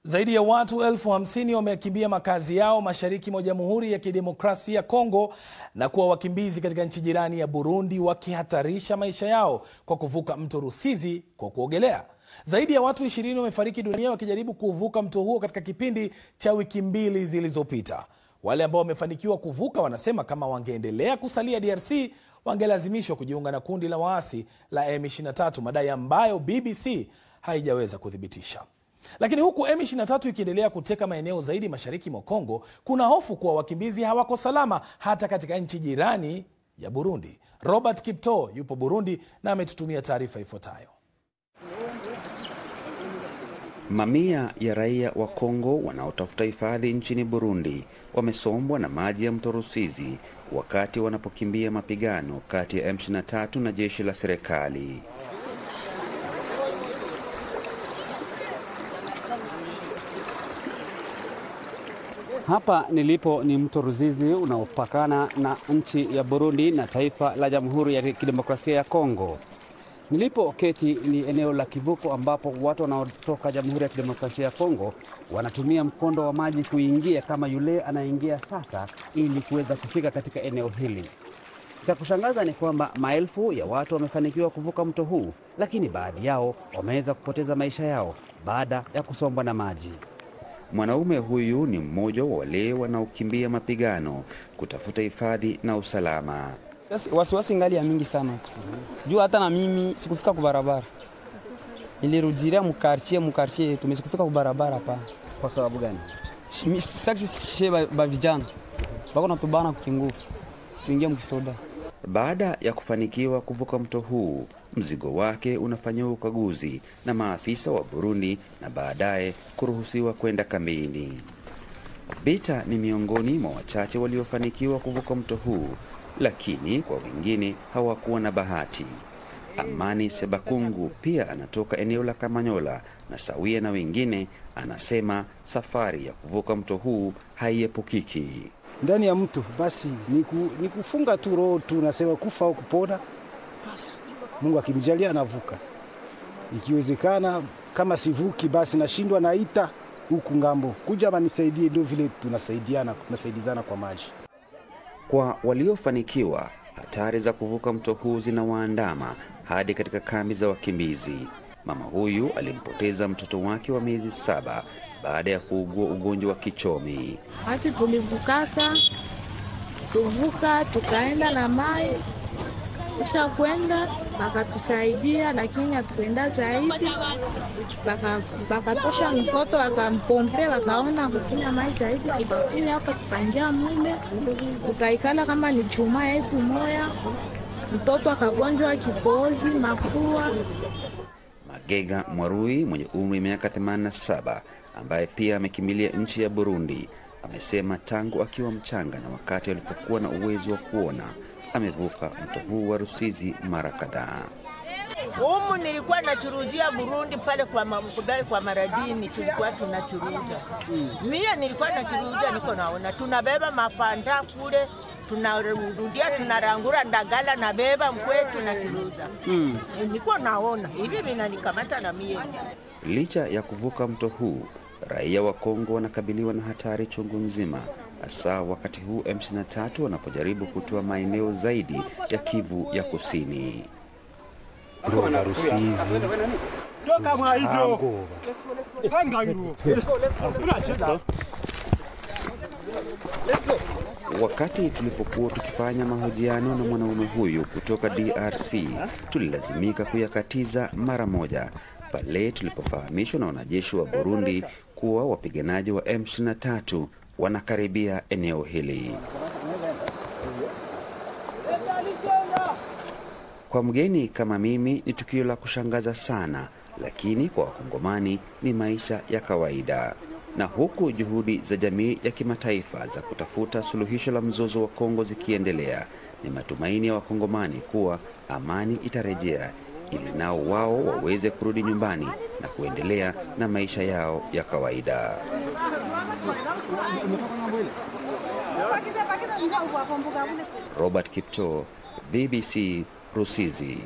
Zaidi ya watu 50,000 wamekimbia makazi yao mashariki mwa Jamhuri ya Kidemokrasia ya Kongo na kuwa wakimbizi katika nchi jirani ya Burundi, wakihatarisha maisha yao kwa kuvuka mto Rusizi kwa kuogelea. Zaidi ya watu 20 wamefariki dunia wakijaribu kuvuka mto huo katika kipindi cha wiki 2 zilizopita. Wale ambao wamefanikiwa kuvuka wanasema kama wangeendelea kusalia DRC wangelazimishwa kujiunga na kundi la waasi la M23, madai ambayo BBC haijaweza kuthibitisha. Lakini huku M23 ikiendelea kuteka maeneo zaidi mashariki mwa Kongo, kuna hofu kuwa wakimbizi hawako salama hata katika nchi jirani ya Burundi. Robert Kipto yupo Burundi na ametutumia taarifa ifuatayo. Mamia ya raia wa Kongo wanaotafuta hifadhi nchini Burundi wamesombwa na maji ya mto Rusizi wakati wanapokimbia mapigano kati ya M23 na jeshi la serikali. Hapa nilipo ni mto Rusizi unaopakana na nchi ya Burundi na taifa la Jamhuri ya Kidemokrasia ya Kongo. Nilipo keti ni eneo la kivuko ambapo watu wanaotoka Jamhuri ya Kidemokrasia ya Kongo wanatumia mkondo wa maji kuingia kama yule anaingia sasa ili kuweza kufika katika eneo hili. Cha kushangaza ni kwamba maelfu ya watu wamefanikiwa kuvuka mto huu, lakini baadhi yao wameweza kupoteza maisha yao baada ya kusombwa na maji. Mwanaume huyu ni mmoja wa wale wanaokimbia mapigano kutafuta hifadhi na usalama. Wasiwasi ngali ya mingi sana. Juu hata na mimi sikufika kwa barabara. Nilirudia mkartie tumesifika kwa barabara hapa. Kwa sababu gani? Sasa ba vijana bako natubana kwa nguvu. Tuingie mkisoda. Baada ya kufanikiwa kuvuka mto huu, mzigo wake unafanyiwa ukaguzi na maafisa wa Burundi na baadaye kuruhusiwa kwenda kambini. Bita ni miongoni mwa wachache waliofanikiwa kuvuka mto huu, lakini kwa wengine hawakuwa na bahati. Amani Sebakungu pia anatoka eneo la Kamanyola na sawia na wengine anasema safari ya kuvuka mto huu haiepukiki. Ndani ya mto basi ni kufunga tu roho, tunasema kufa au kupona. Basi Mungu akinijalia navuka. Ikiwezekana kama sivuki basi nashindwa naita huku ngambo. Kuja banisaidie, ndio vile tunasaidizana kwa maji. Kwa waliofanikiwa, hatari za kuvuka mto huu zinawaandama hadi katika kambi za wakimbizi. Mama huyu alimpoteza mtoto wake wa miezi 7 baada ya kuugua ugonjwa wa kichomi. Hati tuvuka tukaenda na mai, kisha kwenda wakatusaidia, lakini hatukwenda zaidi. Wakatosha mtoto wakampompe, wakaona kukunywa mai zaidi, ili hapa tukaingia mule tukaikala kama ni chuma yetu moya. Mtoto akagonjwa kikohozi, mafua. Magega Mwarui mwenye umri wa miaka 87 ambaye pia amekimbilia nchi ya Burundi amesema tangu akiwa mchanga na wakati alipokuwa na uwezo wa kuona amevuka mto huu wa Rusizi mara kadhaa. Nilikuwa nachuruzia Burundi pale kwa Maradini, tulikuwa tunachuruza. Mimi nilikuwa nachuruza, niko naona tunabeba mapanda kule, tunarudia tunarangura ndagala na beba mkwetu na churuza. Niko naona hivi vinanikamata na mimi. Licha ya kuvuka mto huu, raia wa Kongo wanakabiliwa na hatari chungu nzima, hasa wakati huu M23 wanapojaribu kutoa maeneo zaidi ya Kivu ya Kusini. Wakati tulipokuwa tukifanya mahojiano na mwanaume huyu kutoka DRC, tulilazimika kuyakatiza mara moja pale tulipofahamishwa na wanajeshi wa Burundi kuwa wapiganaji wa M23 wanakaribia eneo hili. Kwa mgeni kama mimi ni tukio la kushangaza sana, lakini kwa Wakongomani ni maisha ya kawaida. Na huku juhudi za jamii ya kimataifa za kutafuta suluhisho la mzozo wa Kongo zikiendelea, ni matumaini ya Wakongomani kuwa amani itarejea ili nao wao waweze kurudi nyumbani na kuendelea na maisha yao ya kawaida. Robert Kipto, BBC, Rusizi.